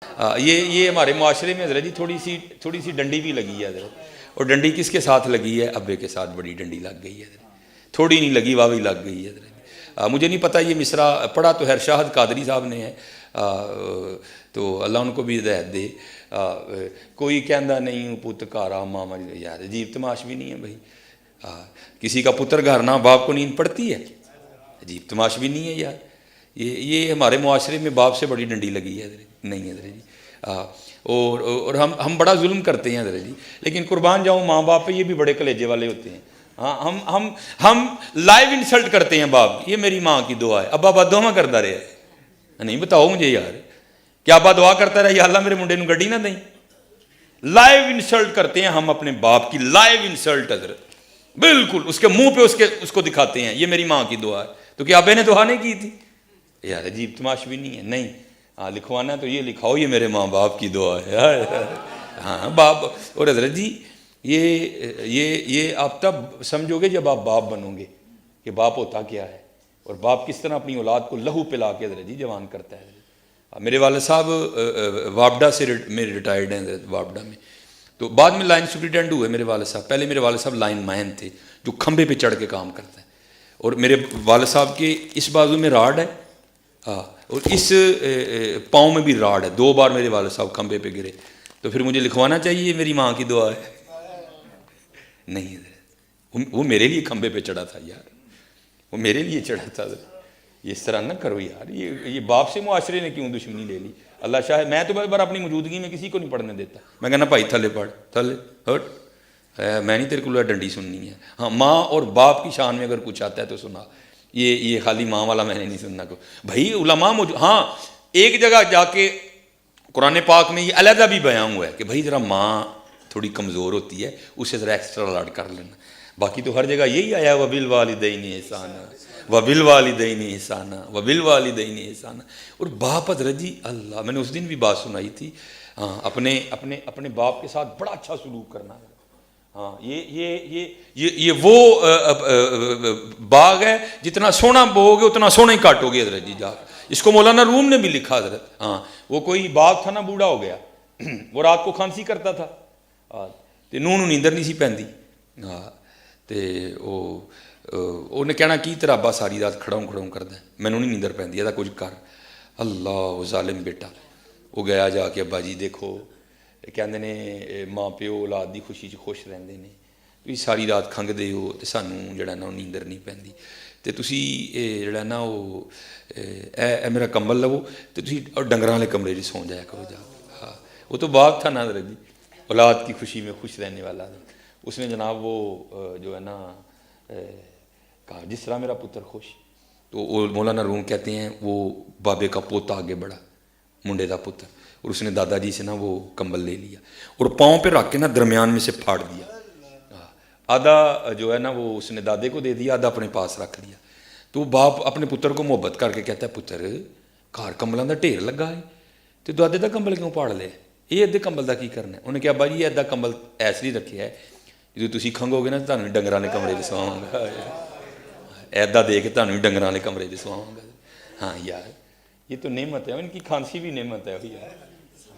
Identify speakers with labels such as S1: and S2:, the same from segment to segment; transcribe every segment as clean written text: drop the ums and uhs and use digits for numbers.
S1: یہ ہمارے معاشرے میں حضرت جی تھوڑی سی ڈنڈی بھی لگی ہے حضرت. اور ڈنڈی کس کے ساتھ لگی ہے؟ ابے کے ساتھ بڑی ڈنڈی لگ گئی ہے حضرت. تھوڑی نہیں لگی، واوی لگ گئی ہے حضرت. مجھے نہیں پتہ یہ مصرع پڑھا تو خیر شاہد قادری صاحب نے ہے، تو اللہ ان کو بھی ہدایت دے. کوئی کہندا نہیں ہوں پت کارا ماما، یار عجیب تماش بھی نہیں ہے بھائی. کسی کا پتر گھر نہ باپ کو نیند پڑتی ہے، عجیب تماش بھی نہیں ہے یار. یہ ہمارے معاشرے میں باپ سے بڑی ڈنڈی لگی ہے حضرت. نہیں حضرت جی. اور ہم بڑا ظلم کرتے ہیں حضرت جی، لیکن قربان جاؤں ماں باپ پہ یہ بھی بڑے کلیجے والے ہوتے ہیں. ہاں ہم لائیو انسلٹ کرتے ہیں باپ. یہ میری ماں کی دعا ہے، ابا دعا کرتا رہے. نہیں بتاؤ مجھے یار، کیا ابا دعا کرتا رہا یا اللہ میرے منڈے نوں گڈی نہ دیں؟ لائیو انسلٹ کرتے ہیں ہم اپنے باپ کی، لائیو انسلٹ حضرت. بالکل اس کے منہ پہ اس کو دکھاتے ہیں یہ میری ماں کی دعا ہے. تو کیا ابے نے دعا نہیں کی تھی؟ یار عجیب تماش بھی نہیں ہے. نہیں لکھوانا تو یہ لکھاؤ یہ میرے ماں باپ کی دعا ہے. ہاں باپ. اور حضرت جی یہ آپ تب سمجھو گے جب آپ باپ بنو گے کہ باپ ہوتا کیا ہے، اور باپ کس طرح اپنی اولاد کو لہو پلا کے حضرت جی جوان کرتا ہے. میرے والد صاحب وابڈا سے میرے ریٹائرڈ ہیں حضرت، وابڈا میں. تو بعد میں لائن سپرنٹینڈنٹ ہوئے میرے والد صاحب. پہلے میرے والد صاحب لائن مین تھے جو کھمبے پہ چڑھ کے کام کرتا ہے. اور میرے والد صاحب کے اس بازو میں راڈ ہے، اور اس پاؤں میں بھی راڈ ہے. 2 بار میرے والد صاحب کھمبے پہ گرے. تو پھر مجھے لکھوانا چاہیے میری ماں کی دعا ہے؟ نہیں حضرت، وہ میرے لیے کھمبے پہ چڑھا تھا یار، وہ میرے لیے چڑھا تھا. اس طرح نہ کرو یار. یہ باپ سے معاشرے نے کیوں دشمنی لے لی؟ اللہ شاہ میں تو بار اپنی موجودگی میں کسی کو نہیں پڑھنے دیتا. میں کہنا بھائی تھلے پڑھ، تھلے ہٹ، میں نہیں تیرے کو ڈنڈی سننی ہے. ہاں ماں اور باپ کی شان میں اگر کچھ آتا ہے تو سنا. یہ خالی ماں والا میں نے نہیں سننا کو. بھائی علماء ہاں ایک جگہ جا کے قرآن پاک میں یہ علیحدہ بھی بیان ہوا ہے کہ بھائی ذرا ماں تھوڑی کمزور ہوتی ہے، اسے ذرا ایکسٹرا لاڈ کر لینا. باقی تو ہر جگہ یہی آیا وَبِالْوَالِدَيْنِ إِحْسَانًا وَبِالْوَالِدَيْنِ إِحْسَانًا وَبِالْوَالِدَيْنِ إِحْسَانًا. اور باپ حضرت جی اللہ، میں نے اس دن بھی بات سنائی تھی. اپنے باپ کے ساتھ بڑا اچھا سلوک کرنا ہے. ہاں یہ وہ باغ ہے جتنا سونا بو گے اتنا سونا ہی کاٹو گے حضرت جی. جا اس کو مولانا روم نے بھی لکھا حضرت. ہاں وہ کوئی باغ تھا نا، بوڑھا ہو گیا، وہ رات کو کھانسی کرتا تھا تے نوں نیندر نہیں سی پیندی. ہاں تے انہیں کہنا کی تیرا ابا ساری رات کھڑاؤں کردا ہے، مینوں نہیں نیندر پیندی، ایدا کچھ کر. اللہ ظالم بیٹا. وہ گیا جا کے ابا جی دیکھو کہندے نے ماں پیو اولاد دی خوشی خوش رہندے نے، تسی ساری رات کھنگدے ہو تے سانوں جڑا نا نیندر نہیں پیندی، تے تسی جڑا نا وہ اے میرا کمبل لو تے تسی ڈنگراں والے کمرے وچ سو جایا کرو جا. ہاں وہ تو باغ تھا نا حضرت جی، اولاد کی خوشی میں خوش رہنے والا. اس نے جناب وہ جو ہے نا کہا جس طرح میرا پتر خوش. تو وہ مولانا روم کہتے ہیں وہ بابے کا پوتا آگے بڑھا، منڈے دا پتر، اور اس نے دادا جی سے نا وہ کمبل لے لیا اور پاؤں پہ رکھ کے نا درمیان میں سے پھاڑ دیا. آدھا جو ہے نا وہ اس نے دادے کو دے دیا، آدھا اپنے پاس رکھ لیا. تو باپ اپنے پتر کو محبت کر کے کہتا ہے پتر گھر کمبلاں دا ڈھیر لگا ہے تو دادے دا کمبل کیوں پھاڑ لے؟ یہ ادھے کمبل دا کی کرنا ہے؟ انہیں کہا ابا جی ادھا کمبل ایس لیے رکھیا ہے جدو تسی کھنگو گے نا تانوں ڈنگراں والے کمرے 'چ سواواں گا، ایدا دے کے تانوں ڈنگراں والے کمرے 'چ سواواں گا. ہاں یار یہ تو نعمت ہے، ان کی کھانسی بھی نعمت ہے یار،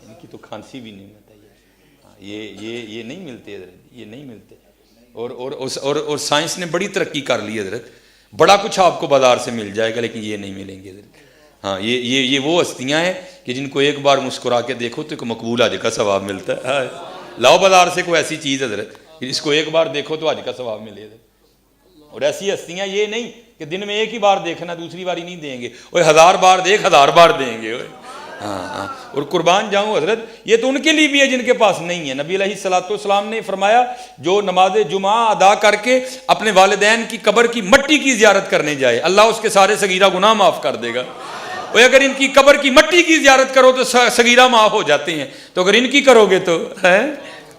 S1: ان کی تو کھانسی بھی نعمت ہے یار. یہ نہیں ملتے حضرت، یہ نہیں ملتے. اور سائنس نے بڑی ترقی کر لی حضرت. بڑا کچھ آپ کو بازار سے مل جائے گا لیکن یہ نہیں ملیں گے حضرت. ہاں یہ وہ ہستیاں ہیں کہ جن کو ایک بار مسکرا کے دیکھو تو ایک مقبول حج کا ثواب ملتا ہے. لاؤ بازار سے کوئی ایسی چیز حضرت اس کو ایک بار دیکھو تو حج کا ثواب ملے حضرت. اور ایسی ہستیاں یہ نہیں کہ دن میں ایک ہی بار دیکھنا دوسری باری نہیں دیں گے، وہ 1000 بار دیکھ 1000 بار دیں گے. ہاں اور قربان جاؤں حضرت یہ تو ان کے لیے بھی ہے جن کے پاس نہیں ہے. نبی علیہ الصلوۃ والسلام نے فرمایا جو نماز جمعہ ادا کر کے اپنے والدین کی قبر کی مٹی کی زیارت کرنے جائے اللہ اس کے سارے صغیرہ گناہ معاف کر دے گا. اور اگر ان کی قبر کی مٹی کی زیارت کرو تو صغیرہ معاف ہو جاتے ہیں، تو اگر ان کی کرو گے تو ہے.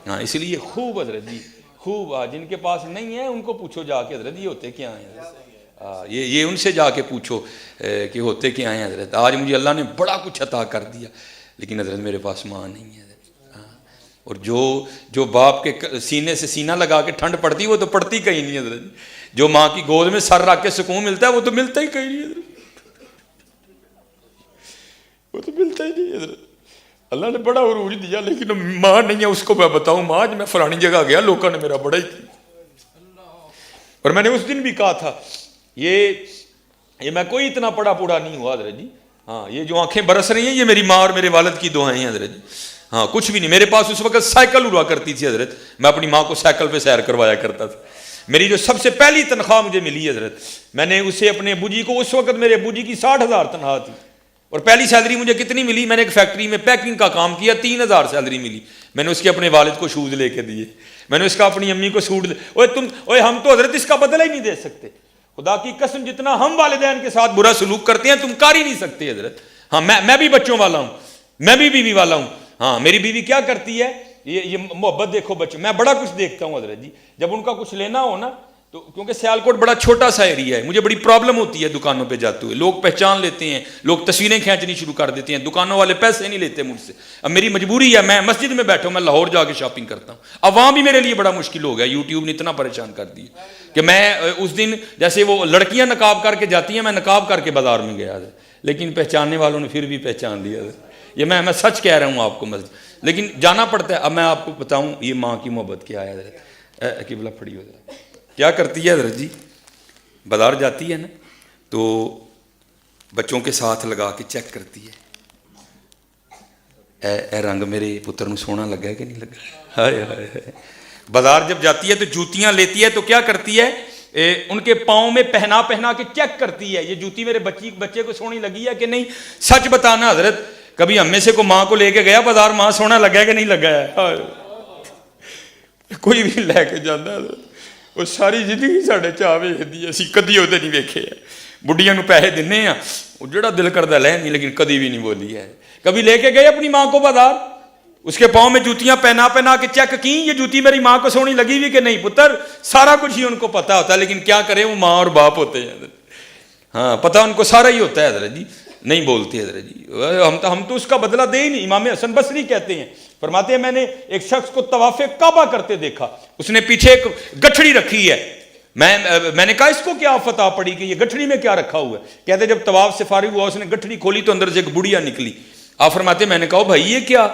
S1: ہاں اس لیے خوب حضرت جی خوب. جن کے پاس نہیں ہے ان کو پوچھو جا کے حضرت یہ ہوتے کیا ہیں. یہ ان سے جا کے پوچھو کہ ہوتے کیا ہیں حضرت. آج مجھے اللہ نے بڑا کچھ عطا کر دیا لیکن حضرت میرے پاس ماں نہیں ہے حضرت. اور جو باپ کے سینے سے سینہ لگا کے ٹھنڈ پڑتی وہ تو پڑتی کہیں نہیں حضرت. جو ماں کی گود میں سر رکھ کے سکون ملتا ہے وہ تو ملتا ہی کہیں نہیں حضرت، وہ تو ملتا ہی نہیں حضرت. اللہ نے بڑا عروج دیا، لیکن ماں نہیں ہے اس کو میں بتاؤں ماں میں فلانی جگہ گیا لوگوں نے میرا بڑا ہی کیا، اور میں نے اس دن بھی کہا تھا یہ میں کوئی اتنا پڑا پوڑا نہیں ہوا حضرت جی، ہاں یہ جو آنکھیں برس رہی ہیں یہ میری ماں اور میرے والد کی دعائیں ہیں حضرت جی، ہاں کچھ بھی نہیں، میرے پاس اس وقت سائیکل ہوا کرتی تھی حضرت، میں اپنی ماں کو سائیکل پہ سیر کروایا کرتا تھا، میری جو سب سے پہلی تنخواہ مجھے ملی حضرت، میں نے اسے اپنے ابو جی کو، اس وقت میرے ابو جی کی 60,000 تنخواہ تھی، اور پہلی سیلری مجھے کتنی ملی، میں نے ایک فیکٹری میں پیکنگ کا کام کیا، 3,000 سیلری ملی، میں نے اس کے اپنے والد کو شوز لے کے دیے، میں نے اس کا اپنی امی کو سوٹ ہم تو حضرت اس کا بدلہ ہی نہیں دے سکتے، خدا کی قسم جتنا ہم والدین کے ساتھ برا سلوک کرتے ہیں تم کر ہی نہیں سکتے حضرت، ہاں میں بھی بچوں والا ہوں، میں بھی بیوی والا ہوں، ہاں میری بیوی کیا کرتی ہے، یہ محبت دیکھو بچوں، میں بڑا کچھ دیکھتا ہوں حضرت جی، جب ان کا کچھ لینا ہو نا تو کیونکہ سیالکوٹ بڑا چھوٹا سا ایریا ہے، مجھے بڑی پرابلم ہوتی ہے دکانوں پہ جاتے ہوئے، لوگ پہچان لیتے ہیں، لوگ تصویریں کھینچنی شروع کر دیتے ہیں، دکانوں والے پیسے نہیں لیتے مجھ سے، اب میری مجبوری ہے، میں مسجد میں بیٹھا ہوں، میں لاہور جا کے شاپنگ کرتا ہوں، اب وہاں بھی میرے لیے بڑا مشکل ہو گیا، یوٹیوب نے اتنا پریشان کر دیا کہ میں اس دن جیسے وہ لڑکیاں نقاب کر کے جاتی ہیں، میں نقاب کر کے بازار میں گیا تھا، لیکن پہچاننے والوں نے پھر بھی پہچان لیا، یہ میں سچ کہہ رہا ہوں آپ کو مسجد، لیکن جانا پڑتا ہے۔ اب میں آپ کو بتاؤں یہ ماں کی محبت کیا ہے حضرت، قبلہ پھڑی ہو جائے کیا کرتی ہے حضرت جی، بازار جاتی ہے نا تو بچوں کے ساتھ لگا کے چیک کرتی ہے، اے رنگ میرے پتر نو سونا لگا ہے کہ نہیں لگا، ہائے ہائے ہائے۔ بازار جب جاتی ہے تو جوتیاں لیتی ہے تو کیا کرتی ہے، ان کے پاؤں میں پہنا کے چیک کرتی ہے، یہ جوتی میرے بچے کو سونی لگی ہے کہ نہیں، سچ بتانا حضرت، کبھی ہم میں سے کو ماں کو لے کے گیا بازار، ماں سونا لگا ہے کہ نہیں لگا ہے، کوئی بھی لے کے جانا حضرت، وہ ساری زندگی ساڈے چاہ ویکھدی ہے، اسی کدی وہ نہیں ویکھے ہے، بڑھیاں نو پیسے دینے ہیں وہ جڑا دل کردا لے نہیں، لیکن کدی بھی نہیں بولی ہے۔ کبھی لے کے گئے اپنی ماں کو بازار، اس کے پاؤں میں جوتیاں پہنا کے چیک کی، یہ جوتی میری ماں کو سونی لگی ہوئی کہ نہیں، پتر سارا کچھ ہی ان کو پتا ہوتا ہے، لیکن کیا کریں وہ ماں اور باپ ہوتے ہیں حضرت، ہاں پتہ ان کو سارا ہی ہوتا ہے حضرت جی، نہیں بولتے حضرت جی، ہم تو اس کا بدلہ دے ہی نہیں۔ امام حسن بصری کہتے ہیں، فرماتے ہیں میں نے ایک شخص کو طواف کعبہ کرتے دیکھا، اس نے پیچھے ایک گٹھڑی رکھی ہے، میں نے کہا اس کو کیا فتح پڑی کہ یہ گٹھڑی میں کیا رکھا ہوا ہے، کہتے جب طواف سے فارغ ہوا اس نے گٹھڑی کھولی تو اندر سے ایک بڑھیا نکلی، آپ فرماتے ہیں میں نے کہا بھائی یہ کیا،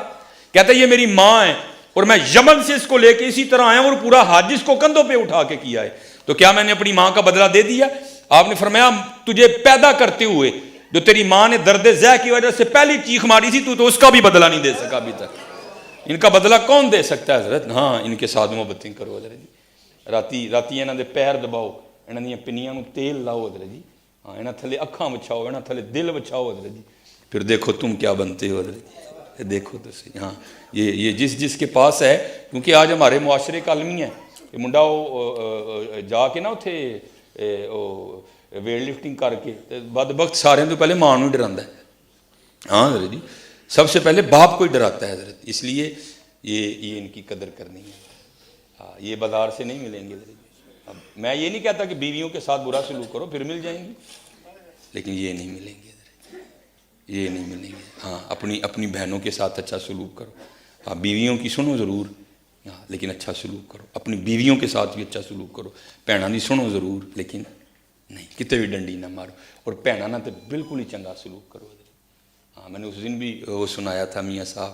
S1: کہتا ہے یہ میری ماں ہے اور میں یمن سے اس کو لے کے اسی طرح آیا ہوں اور پورا حج اس کو کندھوں پہ اٹھا کے کیا ہے، تو کیا میں نے اپنی ماں کا بدلہ دے دیا؟ آپ نے فرمایا تجھے پیدا کرتے ہوئے جو تیری ماں نے درد ذہ کی وجہ سے پہلی چیخ ماری تھی تو اس کا بھی بدلہ نہیں دے سکا ابھی تک، ان کا بدلہ کون دے سکتا ہے حضرت؟ ہاں ان کے ساتھ محبتیں کرو حضرت جی، راتی انہاں دے پیر دباؤ، انہاں دیاں پنیاں نو تیل لاؤ حضرت جی، ہاں انہاں تھلے اکھاں وچھاؤ، انہاں تھلے دل وچھاؤ حضرت جی، پھر دیکھو تم کیا بنتے ہو حضرت جی، دیکھو تو صحیح، ہاں یہ جس کے پاس ہے، کیونکہ آج ہمارے معاشرے کا المی ہے کہ منڈا جا کے نا اتھے ویٹ لفٹنگ کر کے بدبخت سارے تو پہلے ماں نو ڈراندا ہے، ہاں حضرت جی سب سے پہلے باپ کو ہی ڈراتا ہے حضرت، اس لیے یہ ان کی قدر کرنی ہے، ہاں یہ بازار سے نہیں ملیں گے حضرت جی، اب میں یہ نہیں کہتا کہ بیویوں کے ساتھ برا سلوک کرو پھر مل جائیں گی، لیکن یہ نہیں ملیں گے حضرت جی، یہ نہیں ملیں گے، ہاں اپنی بہنوں کے ساتھ اچھا سلوک کرو، ہاں بیویوں کی سنو ضرور، ہاں لیکن اچھا سلوک کرو، اپنی بیویوں کے ساتھ بھی اچھا سلوک کرو، بھیناں دی سنو ضرور لیکن نہیں کتے بھی ڈنڈی نہ مارو، اور بھیناں نہ تو بالکل ہی چنگا سلوک کرو حضرت، ہاں میں نے اس دن بھی وہ سنایا تھا میاں صاحب،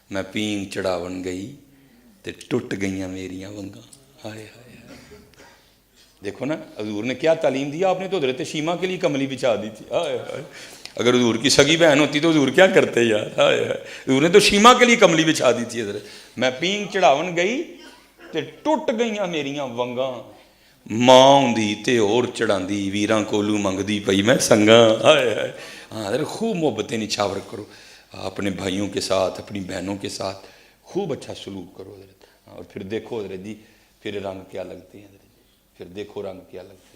S1: میں پینگ چڑھاون گئی تے ٹوٹ گئیاں میریاں ونگاں، ہائے ہائے ہائے، دیکھو نا حضور نے کیا تعلیم دیا، آپ نے تو حضرت شیما کے لیے کملی بچھا دی تھی، ہائے ہائے، اگر حضور کی سگی بہن ہوتی تو حضور کیا کرتے یار، ہائے ہائے، حضور نے تو شیما کے لیے کملی بچھا دی تھی حضرت، میں پینگ چڑھاون گئی تے ٹوٹ گئیاں میریاں ونگاں، ماں ہوندی تے اور چڑھاندی ویراں کولو منگدی پئی میں سنگاں، ہائے ہائے، ہاں حضرت خوب محبتیں نچھاور کرو، اپنے بھائیوں کے ساتھ اپنی بہنوں کے ساتھ خوب اچھا سلوک کرو حضرت، اور پھر دیکھو حضرت جی پھر رنگ کیا لگتے ہیں حضرت، پھر دیکھو رنگ کیا لگتے ہیں۔